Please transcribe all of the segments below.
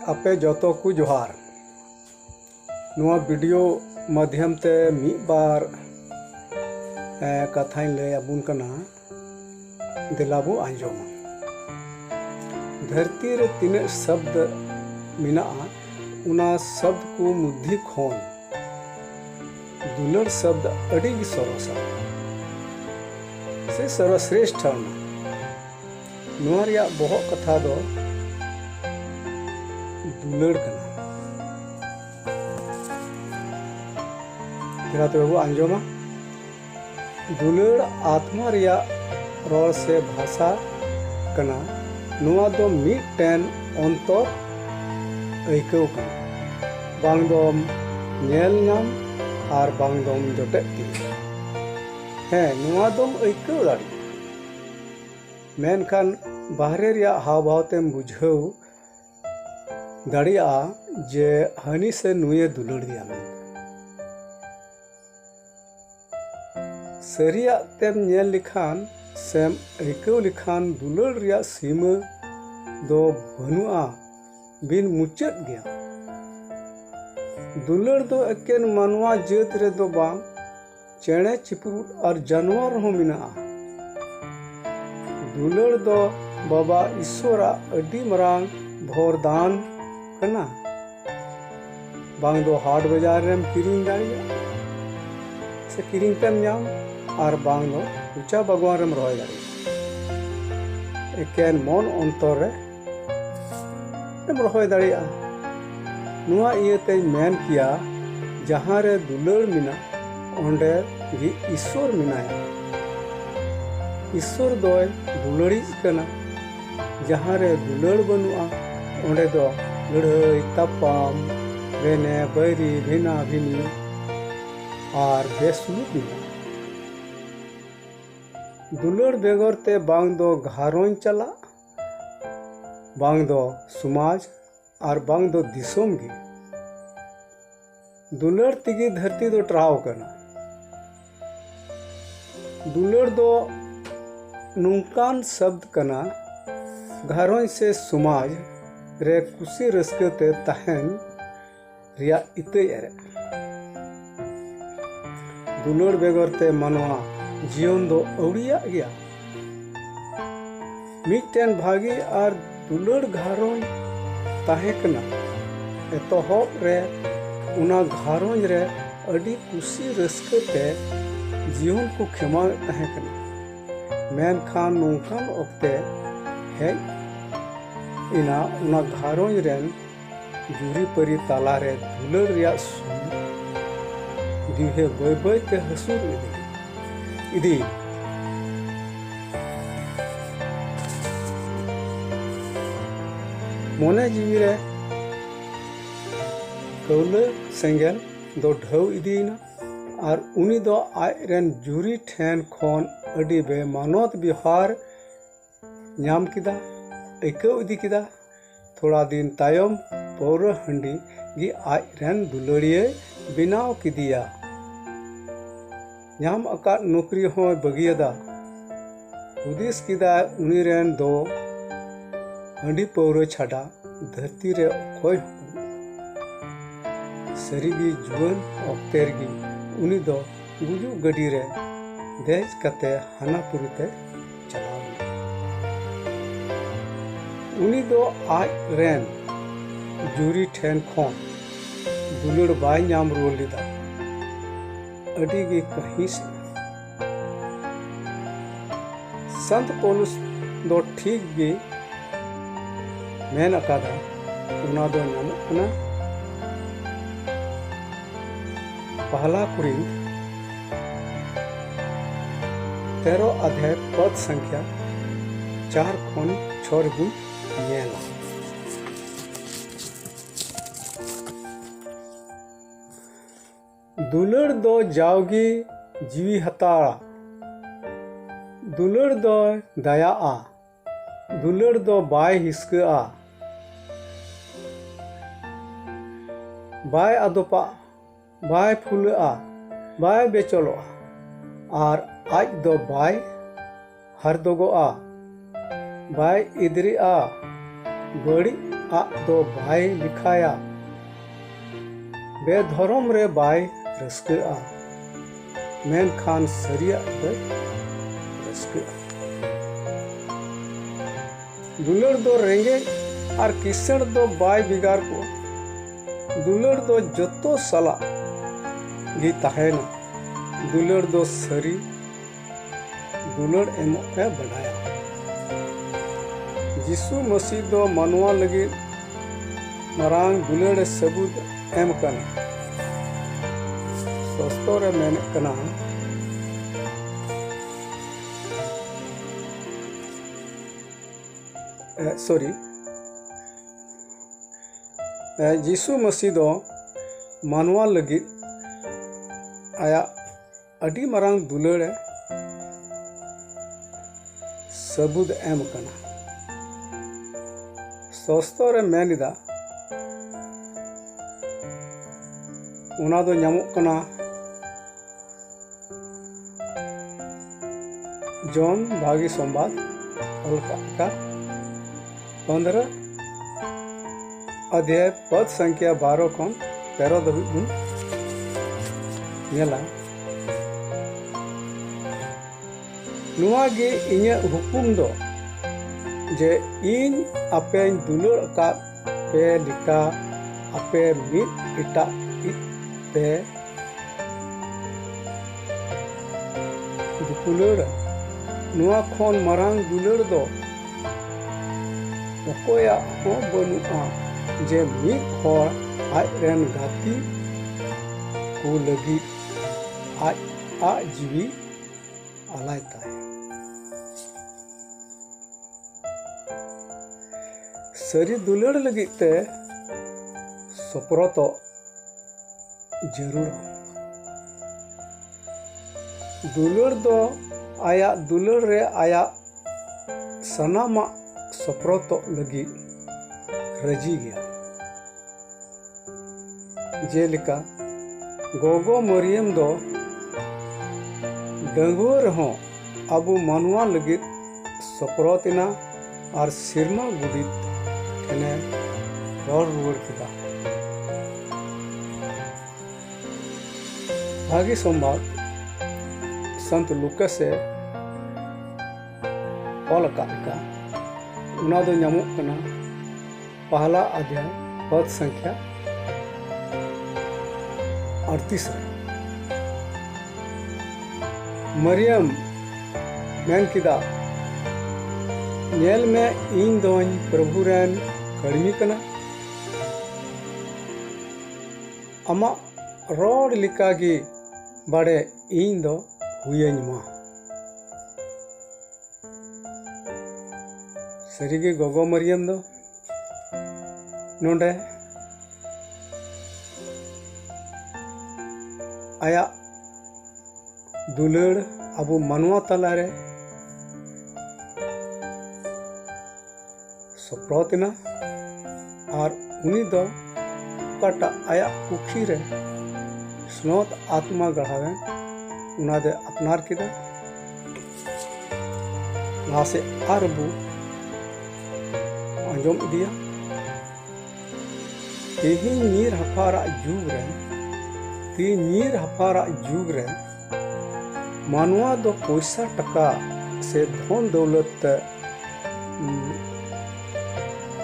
आपे जोतो को जोहार नुआ वीडियो माध्यम ते मिद बार कथाई ले अबुन कना दिलाबो आंजोमा। धरती रे तीन शब्द मिना उना शब्द को मुद्दी खोन दुलड़ शब्द अड़ी सरसा से सर्वश्रेष्ठ नुआ रिया बहुत कथा दो दुलड़ कना। तेरा तो आंजोमा दुलड़ आत्मा रिया रोल से भाषा कना नुआ दो मिदटेन अंतर आइकव कना बांग दोम नेल नाम आर बांग दोम जोटेट ती है नुआ दोम आइकव दाड़ी मेनखान बाहरे रिया हाव भाव तेम बुझाव दाड़िया जे हनी से नुए दुलड़ दिया में सरिया तेम नेल लिखान सेम आइकव लिखान दुलड़ रिया सीमा दो बनुआ बिन मुचाद गया। दुलड़ दो एकेन मानवा जात रे दो बांग चेणे चिपरुट और जानवर हो मिना। दुलड़ दो बाबा ईश्वरा अडी मरांग भोरदान कना बांग दो हाट बाजार रेम किरिंग दाड़िया से किरिंग तेम नाम और बांग दो ऊंचा बागवान रेम रोय दाड़िया एकेन मन अंतर रे एम रोय दाड़िया। नुआ इयते मेन किया जहां रे दुलड़ मिना ओंडे गी ईश्वर मिनाया। ईश्वर दोय दुलड़ी कना जहां रे दुलड़ बनुआ ओंडे दो लड़ाई तापाम बेने बैरी भिना भिनी और बेसुलुक मिना। दुलड़ बेगर ते बांग दो घारों चला बांग दो समाज और बांग दो दिसोम गे दुलड़ तिगी धरती दो ट्राव करना। दुलड़ दो नुकान शब्द कना घरों से समाज रे कुसी रस्कते तहन रिया इते एरे दुलड़ बेगरते मनवा जीवन दो औड़िया गया। मिदटेन भागी और दुलड़ घरों ताहेकना एतोहब रे उना घरों रे अड़ी कुसी रस्कते जीवन को खेमा ताहेकना मेनखान नुकान ओक्ते है इना उना घरों रेन जुरी परी ताला रे दुलड़ रिया दिहे बय बय ते हसूर इदी मोने जीवी रे कौले सेंगेल दो ढव इदीना और उनी दो आय रेन जुरी ठेन खोन अड़ी बे मानोत बिहार नाम किदा आइकव इदी किदा। थोड़ा दिन तायम पौर हंडी गी आय रेन दुलड़िये बिनाव किदिया नाम अका नौकरी हो बगियदा हुदिस किदा उनी रेन दो हंडी पौर छाड़ा धरती रे कोई सरीगी जुवन ऑक्तेरगी उनी दो गुजु गडी रे देज कते हानापुरी ते चलाव उनी दो आज रेन जुरी ठेन खोन दुलड़ बाय नाम रुआ लिदा अड़ी गे कहीं से संत पौलुस दो ठीक गे मेन अकादा उना दो नाम अपना पहला कुरिंथ 13 अध्याय पद संख्या 4 खोन 6 गुण नेला। दुलड़ दो जावगी जीवी हताड़ा दुलड़ दो दया आ दुलड़ दो बाय हिस्क आ बाय अदोपा बाय फूल आ बाय बेचलो और आज दो बाय हर दोगो आ बाय इदरी आ बड़ी आग दो बाय लिखाया बेधर्म रे बाय रस्कआ मेनखान सरिया दो रस्कआ दुलड़ दो रेंगे और किसण दो बाय बिगार को दुलड़ दो जतो सला गी तहेना दुलड़ दो सरी दुलड़ एमो पे बढ़ाया यीशु मसीह दो मनवा लगी मरांग दुलड़ सबूत एम कना सस्तो रे मेने कना सॉरी यीशु मसीह दो मनवा लगी आया अडी मरांग दुलड़ सबूत एम कना सस्तो रे मेनिदा उना दो ᱧᱟᱢᱚᱜ कना जॉन भागी संवाद अलका 15 अध्याय पद संख्या 12 खन 13 धबी बुन नेला नुआ गे इnya हुकुम दो जे इन आपे दुलड़ का पे लिका आपे मिट इटा पे दुलड़ नुआ खन मरांग दुलड़ दो ओकोया हो बनुआ जे मिट हर आज रेन गाती को लगी आज आ जीवी आलायता है सरी दुलड़ लगी ते सपरतो जरूर दुलड़ दो आया दुलड़ रे आया सनामा सपरतो लगी रजी गया जेलिका गोगो मरियम दो डंगुर हो अबु मनुआ लगी सपरतिना और सिरमा गुडित ठेने रोड रुवड़ किदा भागी संवाद संत लुका से ऑल का उना दो ᱧᱟᱢᱚᱜ कना पहला अध्याय पद संख्या 38 रे मरियम मेन किदा नेल में इन दोन प्रभु रेन कड़मी कना अमा रोड लिकागी बड़े इन दो हुयन मा सरीगे गोगो मरियम दो नोंडे आया दुलड़ अबु मनवा तलारे सप्रोतना और उनी दो कटा आया कुखी रे स्नोत आत्मा गढ़ावे उना दे अपनार किदा वहां से अरबू अंजम इदिया तेही नीर हफारा जुग रे मानवा दो पैसा टका से धन दौलत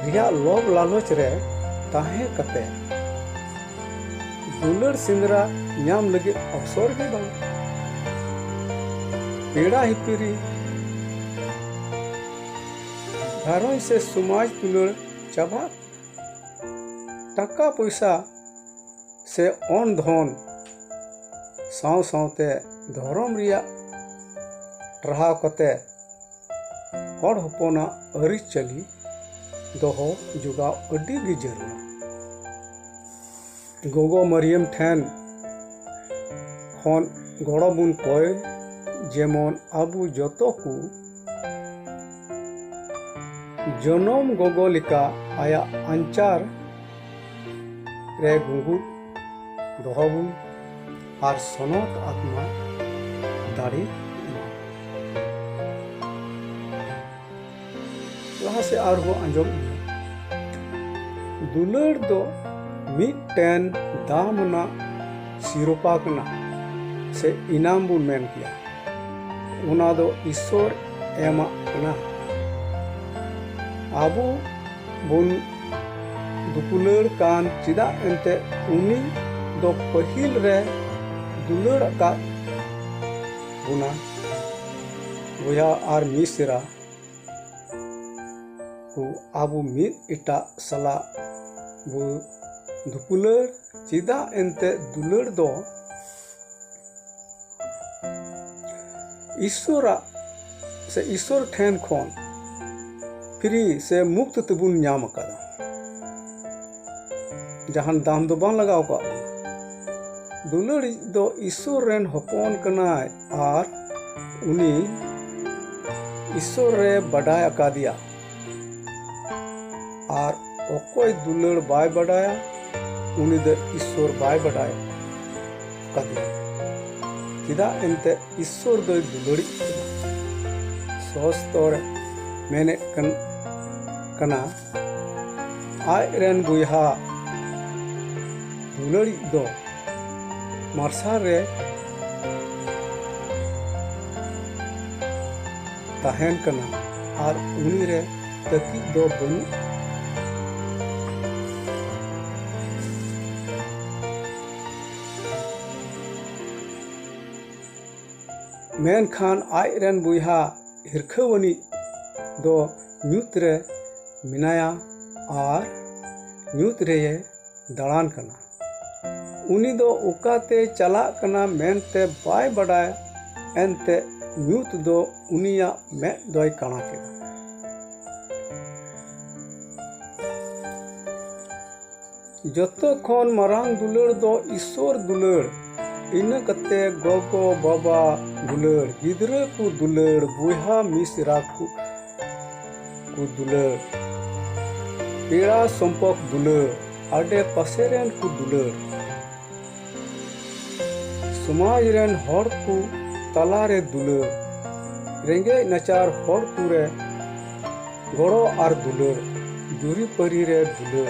रिया लोभ लालच रे ताहे कते दुलड़ सिंदरा नाम लगे अवसर के बांग पेड़ा हिपिरी घरों से समाज दुलड़ चाबा टका पैसा से अन धन साव सावते धर्म रिया टरहाव कते हड़ हपना अरी चली दोहो जुगाव अड्डी गी जरूर गोगो मरियम ठेन खन गड़ो बुन कोय जेमन आबू जतो को जनम गोगो लिका आया अंचार रे गुंगु दोहबुन और सनत आत्मा दाड़ी लहा से और हो अंजम दुलड़ दो मिटन दामना सिरोपा कना से इनाम बुन मेन किया उना दो ईश्वर एमा कना आबो बुन दुपुलड़ कान चिदा एंते उनी दो पहिल रे दुलड़ का बुना बुया आर मिसरा को आबो मिद इटा सला बु दुपुलड़ चिदा एंते दुलड़ दो ईश्वरा से ईश्वर ठेन खोन फ्री से मुक्त तबुन नाम कदा जहान दाम दो बां लगाव का दुलड़ दो ईश्वर रेन हपन कनाय आर उनी ईश्वर रे बडाय अकादिया आर ओकोय दुलड़ बाय बडाया उनी दो ईश्वर बाय बडाय अकादिया चिदा एंते ईश्वर दो दुलड़ी सोस्तोर मेने कना आय रेन बुयहा दुलड़ी दो मार्शल रे ताहेन कना आर उनी रे तकी दो बनु मेन खान आय रेन बुयहा हिरखवनी दो ᱧᱩᱛ रे मिनाया आर ᱧᱩᱛ रे दाड़ान कना उनी दो उकाते चला कना मेनते बाय बडाय एनते ᱧᱩᱛ दो उनिया मे दोय काना केदा जतो खोन मरांग दुलड़ दो ईश्वर दुलड़ इन कते गोगो बाबा दुलड़ गिदरे को दुलड़ बुहा मिसरा को दुलड़ पेड़ा संपक दुलड़ आडे पासेरेन को दुलड़ समाज रेन हर को तलारे दुलड़ रेंगे नचार हर को रे गड़ो आर दुलड़ जुरी परी रे दुलड़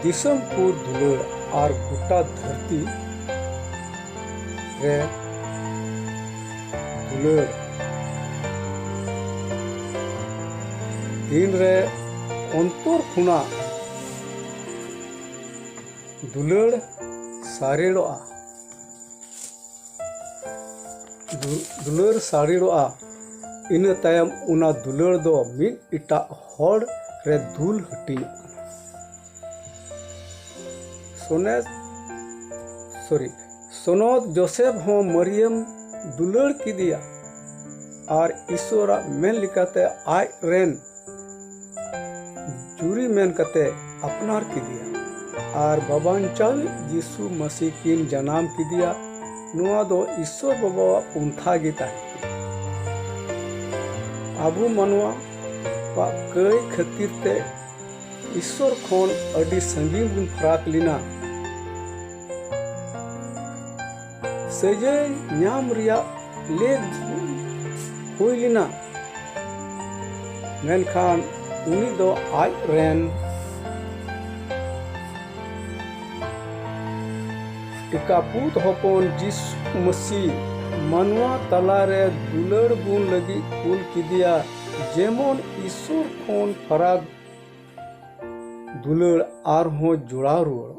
दिसम को दुलड़ आर गोटा धरती रे दुलड़ दिन रे अंतर खुना दुलड़ सारेड़ोआ दुलड़ सारेड़ोआ इन तायम उना दुलड़ दो मिद इटा हड़ रे दुल हटी सोनोद जोसेफ हो मरियम दुलड़ की दिया और ईश्वरा मेन लिकाते आय रेन जुरी मेन कते अपनार की दिया और बाबांचाल यीशु मसीह किन जनाम की दिया नुआ दो ईश्वर बाबा पुंथा गीता आबू मनवा वा कई खातिर ते ईश्वर खोन अडी संगीन बुन फराक लिना सजे न्याम रिया ले हुई लिना मेनखान उनी दो आय रेन टिकापूत हपन यीशु मसीह मनवा तलारे दुलड़ बुन लगी कुल की दिया जेमन ईश्वर खोन फराग दुलड़ आर हो जुड़ा रुड़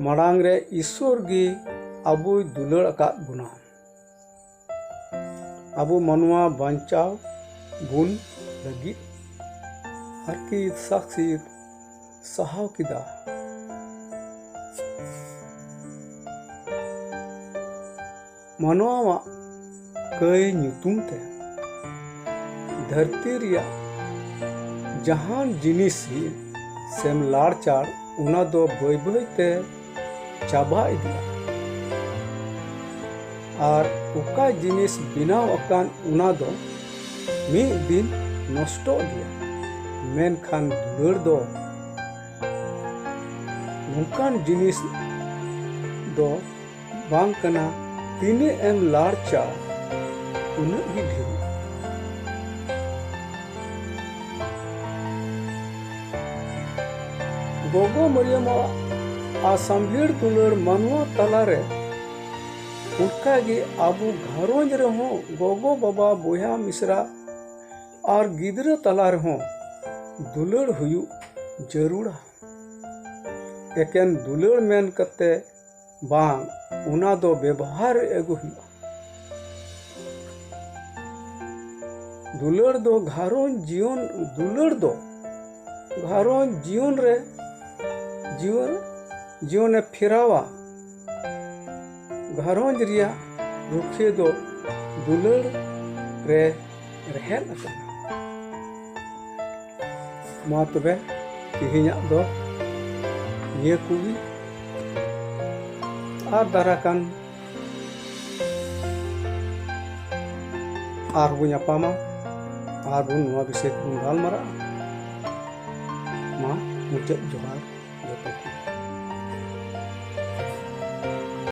मड़ांग रे ईश्वर गी अबु दुलड़ अका बुना अबु मनवा बंचाव बुन लगी हर की साक्षी सहाव किदा मनवा कई ᱧᱩᱛᱩᱢ ते धरती रिया जहान जिनिस ही सेम लाड़ चाड़ उना दो बय बय ते चाबा इदिया और उका जिनिस बिनाव अकान उना दो मी दिन नष्ट गया मेनखान दुलड़ दो नौकान जिनिस दो बांग कना तीने एम लाड़ चाड़ उन्हें भी ढेर गोगो मरियम आसंभीड़ दुलड़ मानवा तलारे उनकागे आबू घरोंज रहो गोगो बाबा बोया मिश्रा और गिदरा तला रहो दुलड़ हुयु जरूरा एकेन दुलड़ मेन कते बांग उना दो व्यवहार एगो हुआ दुलड़ दो घरों जीवन दुलड़ दो घरों जीवन रे जीवन फिरावा घरों रिया रुखे दो दुलड़ रे रहेल अकना मा तबे तिहिना दो ये कुगी आर दाराकान आर बुन यापामा आर बुन नवा विषय बुन गालमारा मा मुचाद जोहार जतो।